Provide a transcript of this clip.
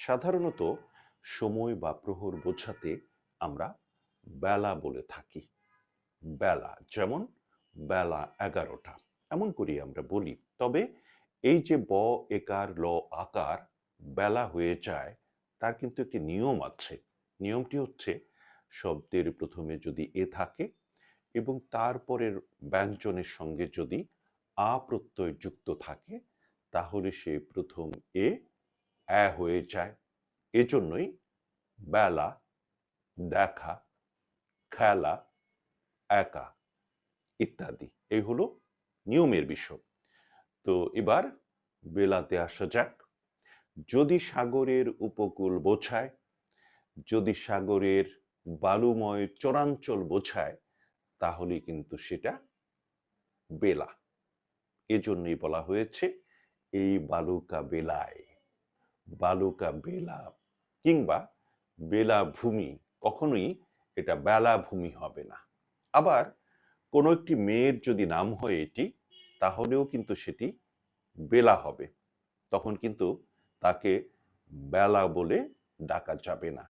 সাধারণত সময় বা প্রহর বোঝাতে আমরা বেলা বলে থাকি। বেলা যেমন বেলা ১১টা এমন করি আমরা বলি। তবে এই যে ব একার ল আকার বেলা হয়ে যায় তার কিন্তু একটি নিয়ম আছে। নিয়মটি হচ্ছে শব্দের প্রথমে যদি এ থাকে এবং তারপরের ব্যঞ্জনের সঙ্গে যদি আ প্রত্যয় যুক্ত থাকে তাহলে সে প্রথম এ হয়ে যায়। এজন্যই বেলা, দেখা, খেলা, একা ইত্যাদি। এই হলো নিয়মের বিষয়। তো এবার বেলাতে আসা যাক। যদি সাগরের উপকূল বোঝায়, যদি সাগরের বালুময় চরাঞ্চল বোঝায় তাহলে কিন্তু সেটা বেলা। এজন্যই বলা হয়েছে এই বালুকা বেলায়, বালুকা বেলা কিংবা বেলাভূমি, কখনোই এটা বেলাভূমি হবে না। আবার কোনো একটি মেয়ের যদি নাম হয় এটি, তাহলেও কিন্তু সেটি বেলা হবে। তখন কিন্তু তাকে বেলা বলে ডাকা যাবে না।